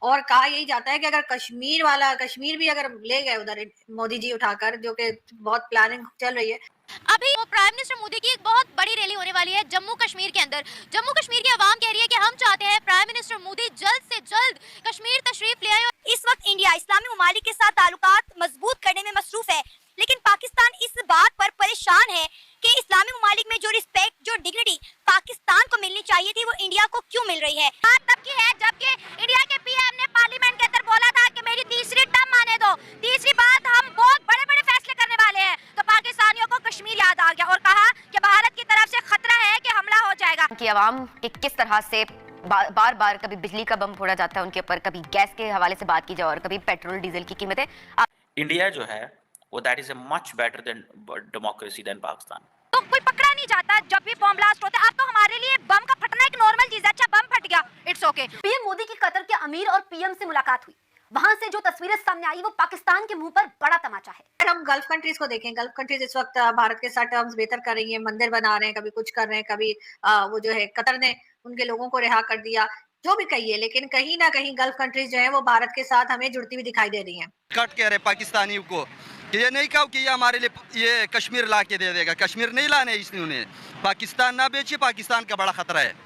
और कहा यही जाता है कि अगर कश्मीर भी अगर ले गए उधर मोदी जी उठाकर, जो कि बहुत प्लानिंग चल रही है। अभी वो प्राइम मिनिस्टर मोदी की एक बहुत बड़ी रैली होने वाली है जम्मू कश्मीर के अंदर। जम्मू कश्मीर की आवाम कह रही है कि हम चाहते हैं प्राइम मिनिस्टर मोदी जल्द से जल्द कश्मीर तशरीफ ले आए। इस वक्त इंडिया इस्लामी ममालिक के साथ ताल्लुकात मजबूत करने में मसरूफ है, लेकिन पाकिस्तान इस बात पर परेशान है कि इस्लामी ममालिक में जो रिस्पेक्ट, जो डिग्निटी पाकिस्तान को मिलनी चाहिए थी, वो इंडिया को क्यों मिल रही है। बात तब की है जबकि इंडिया के पीएम ने पार्लियामेंट के अंदर बोला था कि मेरी तीसरी टर्म आने दो, तीसरी बात हम बहुत बड़े बड़े फैसले करने वाले हैं। तो पाकिस्तानियों को कश्मीर याद आ गया और कहा कि भारत की तरफ से खतरा है कि हमला हो जाएगा। कि अवाम के किस तरह से बार बार कभी बिजली का बम फोड़ा जाता है उनके ऊपर, कभी गैस के हवाले से बात की जाए और कभी पेट्रोल डीजल की कीमतें। इंडिया जो है वो that is a much better than democracy than Pakistan. तो कोई पकड़ा नहीं जाता जब भी बम ब्लास्ट होता है। अब तो हमारे लिए बम का फटना एक नॉर्मल चीज है। अच्छा बम फट गया, इट्स ओके। पीएम मोदी की कतर के अमीर और पीएम से मुलाकात हुई, वहां से जो तस्वीरें सामने आई वो पाकिस्तान के मुंह पर बड़ा तमाचा है। अगर हम गल्फ कंट्रीज को देखें, गल्फ कंट्रीज इस वक्त भारत के साथ टर्म्स बेहतर कर रही है, मंदिर बना रहे हैं, कभी कुछ कर रहे हैं, कभी वो जो है कतर ने उनके लोगों को रिहा कर दिया, जो भी कहिए, लेकिन कहीं ना कहीं गल्फ कंट्रीज जो है वो भारत के साथ हमें जुड़ती हुई दिखाई दे रही है। कट कह रहे पाकिस्तानियों को कि ये नहीं कहो कि ये हमारे लिए ये कश्मीर ला के दे देगा, कश्मीर नहीं लाने इसने उन्हें, पाकिस्तान ना बेचे, पाकिस्तान का बड़ा खतरा है।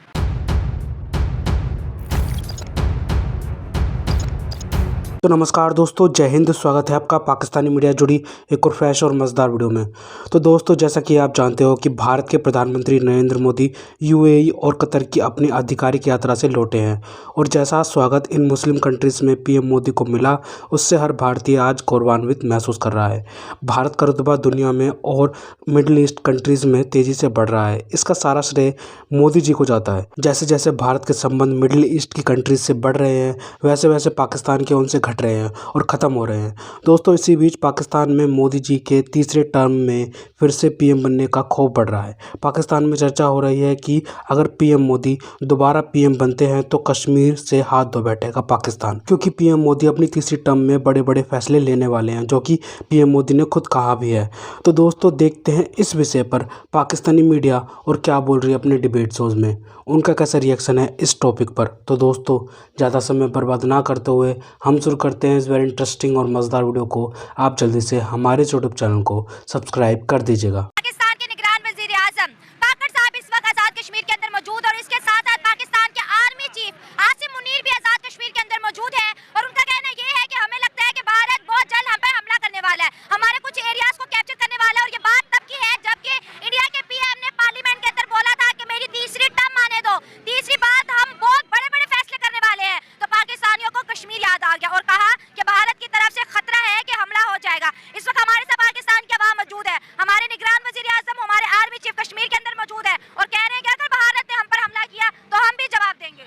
तो नमस्कार दोस्तों, जय हिंद। स्वागत है आपका पाकिस्तानी मीडिया जुड़ी एक और फ्रेश और मज़ेदार वीडियो में। तो दोस्तों, जैसा कि आप जानते हो कि भारत के प्रधानमंत्री नरेंद्र मोदी यूएई और कतर की अपनी आधिकारिक यात्रा से लौटे हैं और जैसा स्वागत इन मुस्लिम कंट्रीज़ में पीएम मोदी को मिला, उससे हर भारतीय आज गौरवान्वित महसूस कर रहा है। भारत का रुतबा दुनिया में और मिडल ईस्ट कंट्रीज़ में तेज़ी से बढ़ रहा है। इसका सारा श्रेय मोदी जी को जाता है। जैसे जैसे भारत के संबंध मिडल ईस्ट की कंट्रीज़ से बढ़ रहे हैं, वैसे वैसे पाकिस्तान के उनसे घट रहे हैं और ख़त्म हो रहे हैं। दोस्तों, इसी बीच पाकिस्तान में मोदी जी के तीसरे टर्म में फिर से पीएम बनने का खौफ बढ़ रहा है। पाकिस्तान में चर्चा हो रही है कि अगर पीएम मोदी दोबारा पीएम बनते हैं तो कश्मीर से हाथ धो बैठेगा पाकिस्तान, क्योंकि पीएम मोदी अपनी तीसरी टर्म में बड़े बड़े फैसले लेने वाले हैं, जो कि पीएम मोदी ने खुद कहा भी है। तो दोस्तों, देखते हैं इस विषय पर पाकिस्तानी मीडिया और क्या बोल रही है अपने डिबेट शोज में, उनका कैसा रिएक्शन है इस टॉपिक पर। तो दोस्तों, ज़्यादा समय बर्बाद ना करते हुए हम शुरू करते हैं इस वेरी इंटरेस्टिंग और मज़ेदार वीडियो को। आप जल्दी से हमारे यूट्यूब चैनल को सब्सक्राइब कर दीजिएगा। पाकिस्तान के निगरान वज़ीर आज़म काकड़ साहब इस वक्त आज़ाद कश्मीर के अंदर मौजूद और इसके साथ साथ पाकिस्तान के आर्मी चीफ आसिम मुनीर भी आज़ाद कश्मीर के अंदर मौजूद है और उनका कहना ये है कि हमें लगता है कि भारत बहुत जल्द हम पे हमला करने वाला है, हमारे कुछ एरियाज को कैप्चर करने वाला है। और ये बात तब की है जबकि इंडिया के पीएम ने पार्लियामेंट के अंदर बोला था कि मेरी तीसरी टर्म आने दो, तीसरी बात हम बहुत बड़े बड़े फैसले करने वाले हैं। तो पाकिस्तानियों को कश्मीर याद आ गया और कहा कि भारत की तरफ से खतरा है कि हमला हो जाएगा। इस वक्त हमारे साथ पाकिस्तान की आवाम मौजूद है, हमारे निगरान वज़ीर आज़म, हमारे आर्मी चीफ कश्मीर के अंदर मौजूद है और कह रहे हैं कि अगर भारत ने हम पर हमला किया तो हम भी जवाब देंगे।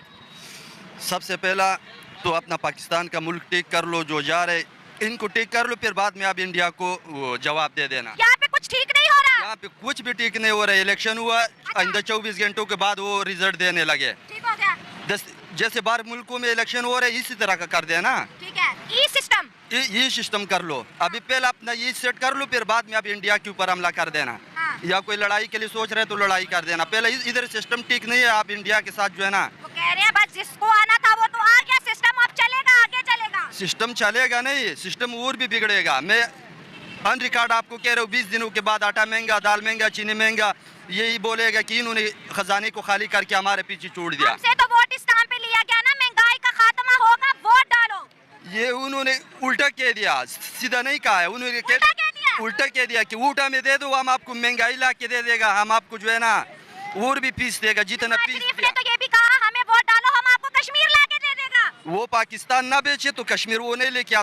सबसे पहला तो अपना पाकिस्तान का मुल्क टेक कर लो, जो जा रहे इनको टेक कर लो, फिर बाद में आप इंडिया को जवाब दे देना। यहाँ पे कुछ ठीक नहीं हो रहा, यहाँ पे कुछ भी ठीक नहीं हो रहा है। इलेक्शन हुआ, आइंदा 24 घंटों के बाद वो रिजल्ट देने लगे। ठीक हो गया, जैसे बाहर मुल्कों में इलेक्शन हो रहे हैं, इसी तरह का कर देना। ठीक है, ये सिस्टम कर लो। अभी पहले अपना ये सेट कर लो, फिर बाद में आप इंडिया के ऊपर हमला कर देना। हाँ। या कोई लड़ाई के लिए सोच रहे तो लड़ाई कर देना। पहले इधर सिस्टम ठीक नहीं है, आप इंडिया के साथ जो है ना, वो कह रहे हैं बस जिसको आना था वो तो आ गया, सिस्टम अब चलेगा, आगे चलेगा। सिस्टम चलेगा नहीं, सिस्टम और भी बिगड़ेगा। मैं अन रिकॉर्ड आपको कह रहा हूँ, 20 दिनों के बाद आटा महंगा, दाल महंगा, चीनी महंगा, यही बोलेगा कि इन्होंने खजाने को खाली करके हमारे पीछे छोड़ दिया। हमसे तो वोट इस टाइम पे लिया गया ना, महंगाई का खात्मा होगा, वोट डालो। ये उन्होंने उल्टा कह दिया, सीधा नहीं कहा है। उन्होंने उल्टा कह दिया कि ऊटा में दे दो, हम आपको महंगाई ला के दे देगा, हम आपको जो है ना और भी पीस देगा, जितना पीस दिया। तो ये भी कहा हमें वोट डालो, हम आपको कश्मीर ला के दे देगा। वो पाकिस्तान ना बेचे तो कश्मीर वो नहीं लेके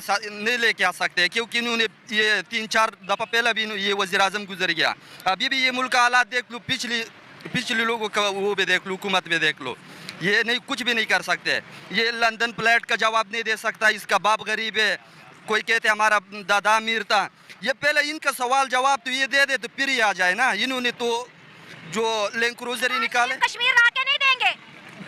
आ सकते, क्योंकि इन्होंने ये 3-4 दफा पहले भी ये वज़ीर आज़म गुजर गया। अभी भी ये मुल्क का हालात देख लो, पिछले लोगों का वो भी देख लो, हुकूमत भी देख लो, ये नहीं कुछ भी नहीं कर सकते। ये लंदन फ्लैट का जवाब नहीं दे सकता, इसका बाप गरीब है, कोई कहते हमारा दादा अमीर था। ये पहले इनका सवाल जवाब तो ये दे दे तो फिर ही आ जाए ना। इन्होंने तो जो लैंड क्रूजर ही निकाले, कश्मीर ला के नहीं देंगे।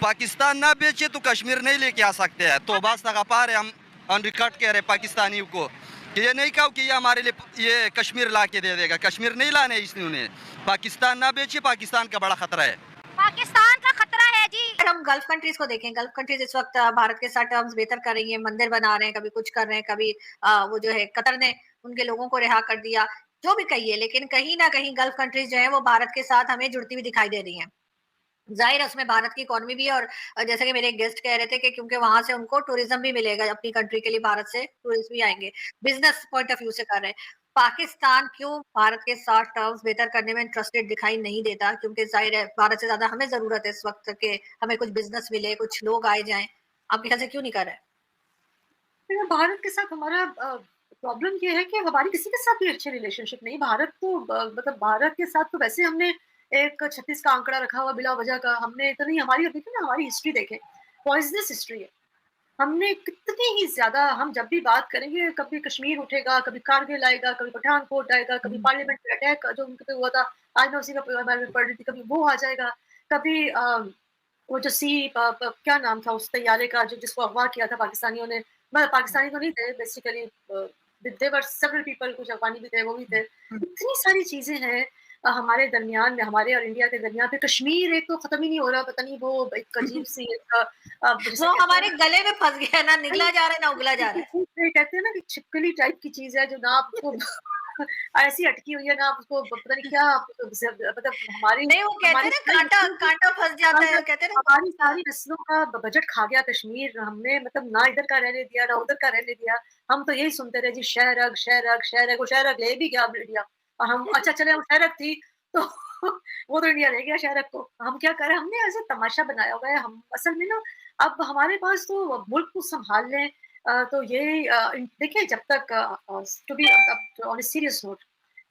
पाकिस्तान ना बेचे तो कश्मीर नहीं लेके आ सकते हैं। तो बस तक पा रहे हम ऑन रिकॉर्ड कह रहे पाकिस्तानियों को कि ये नहीं कहो कि ये हमारे लिए ये कश्मीर ला के दे देगा, कश्मीर नहीं लाने इसने उन्हें, पाकिस्तान ना बेचे, पाकिस्तान का बड़ा खतरा है। पाकिस्तान का खतरा है जी। अगर हम गल्फ कंट्रीज को देखें, गल्फ कंट्रीज इस वक्त भारत के साथ टर्म्स बेहतर कर रही है, मंदिर बना रहे हैं, कभी कुछ कर रहे हैं, कभी वो जो है कतर ने उनके लोगों को रिहा कर दिया, जो भी कहिए, लेकिन कहीं ना कहीं गल्फ कंट्रीज जो है वो भारत के साथ हमें जुड़ती हुई दिखाई दे रही हैं। जाहिर है उसमें भारत की इकोनॉमी भी है, और जैसे कि मेरे एक गेस्ट कह रहे थे कि क्योंकि वहां से उनको टूरिज्म भी मिलेगा, अपनी कंट्री के लिए भारत से टूरिस्ट भी आएंगे, बिजनेस पॉइंट ऑफ व्यू से कर रहे हैं। पाकिस्तान क्यों भारत के साथ टर्म्स बेहतर करने में इंटरेस्टेड दिखाई नहीं देता? क्योंकि जाहिर है भारत से ज्यादा हमें जरूरत है इस वक्त के हमें कुछ बिजनेस मिले, कुछ लोग आए जाएं। आपके ख्याल से क्यों नहीं कर रहे? देखिए, भारत के साथ हमारा प्रॉब्लम ये है कि हमारी किसी के साथ भी अच्छे रिलेशनशिप नहीं। भारत तो मतलब भारत के साथ तो वैसे हमने एक 36 का आंकड़ा रखा हुआ बिला वजह का। हमने तो नहीं, हमारी देखिए ना, हमारी हिस्ट्री देखें, पॉइजनस हिस्ट्री है। हमने कितनी ही ज़्यादा, हम जब भी बात करेंगे, कभी कश्मीर उठेगा, कभी कारगिल आएगा, कभी पठानकोट आएगा, कभी पार्लियामेंट पे अटैक जो उनके पे हुआ था, आज मैं उसी का बारे में पढ़ रही थी, कभी वो आ जाएगा, कभी वो जो क्या नाम था उस तैयारे का जो जिसको अगवा किया था पाकिस्तानियों ने, मतलब पाकिस्तानी तो नहीं थे बेसिकली, देवर सेवरल पीपल, कुछ अफगानी भी थे, वो भी थे। इतनी सारी चीज़ें हैं हमारे दरमियान में, हमारे और इंडिया के दरमियान पे। कश्मीर एक तो खत्म ही नहीं हो रहा, पता नहीं वो एक अजीब सी एक वो हमारे गले में फंस गया, ना निकला जा रहा है ना उगला जा रहा है। कहते हैं ना कि छिपकली टाइप की चीज है जो ना आपको ऐसी अटकी हुई है, ना आपको पता नहीं क्या मतलब हमारी नहीं, वो कहते हैं ना कांटा कांटा फंस जाता है, कहते हैं ना। हमारी सारी नस्लों का बजट खा गया कश्मीर। हमने मतलब ना इधर का रहने दिया ना उधर का रहने दिया। हम तो यही सुनते रहे जी, शहरग शहरग शहरग। वो शहरग ले भी गया इंडिया, और हम अच्छा चले, हम शहरग थी तो वो तो इंडिया ले गया शहरग को। हम क्या करें, हमने ऐसे तमाशा बनाया हुआ है। हम असल में ना, अब हमारे पास तो मुल्क को संभाल लें, तो ये देखिए, जब तक to be on a serious note,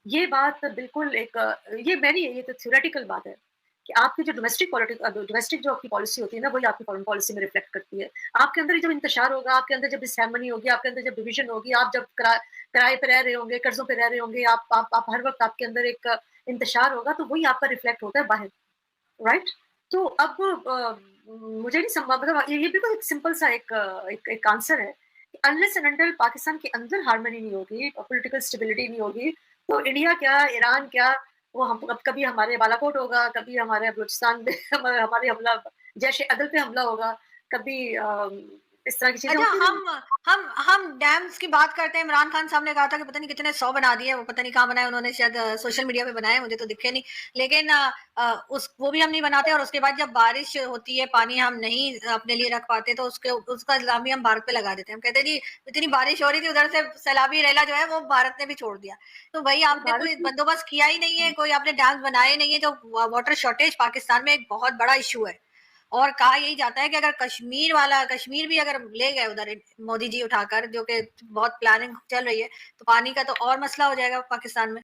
ये बात बिल्कुल एक ये तो थ्योरेटिकल बात है कि आपकी जो डोमेस्टिक जो आपकी पॉलिसी होती है ना, वही आपकी फॉरेन पॉलिसी में रिफ्लेक्ट करती है। आपके अंदर जब इंतशार होगा, आपके अंदर जब डिसहार्मनी होगी, आपके अंदर जब डिवीजन होगी, आप जब किराए पे रह रहे होंगे, कर्जों पे रह रहे होंगे, आप हर वक्त आपके अंदर एक इंतशार होगा, तो वही आपका रिफ्लेक्ट होता है बाहर, राइट? तो अब मुझे नहीं समझ, मतलब ये बिल्कुल एक सिंपल सा एक आंसर है। अनलेस एंड अनटिल पाकिस्तान के अंदर हार्मनी नहीं होगी, पॉलिटिकल स्टेबिलिटी नहीं होगी, तो इंडिया क्या, ईरान क्या, वो हम कभी हमारे बालाकोट होगा, कभी हमारे बलूचिस्तान में हमारे हमला, जैश अदल पे हमला होगा, कभी इस तरह की चीजें अच्छा, होती रहेंगी। हम डैम्स की बात करते हैं। इमरान खान साहब ने कहा था कि पता नहीं कितने 100 बना दिए, वो पता नहीं कहाँ बनाए उन्होंने, शायद सोशल मीडिया पे बनाए, मुझे तो दिखे नहीं। लेकिन उस वो भी हम नहीं बनाते, और उसके बाद जब बारिश होती है, पानी हम नहीं अपने लिए रख पाते, तो उसका इल्जाम भी हम भारत पे लगा देते हैं। हम कहते हैं जी इतनी बारिश हो रही थी, उधर से सैलाबी रेला जो है वो भारत ने भी छोड़ दिया। तो भाई आपने भारत कोई में बंदोबस्त किया ही नहीं है, कोई आपने डैम बनाए नहीं है। जो वाटर शॉर्टेज पाकिस्तान में एक बहुत बड़ा इशू है, और कहा यही जाता है कि अगर कश्मीर भी अगर ले गए उधर मोदी जी उठाकर, जो कि बहुत प्लानिंग चल रही है, तो पानी का तो और मसला हो जाएगा पाकिस्तान में।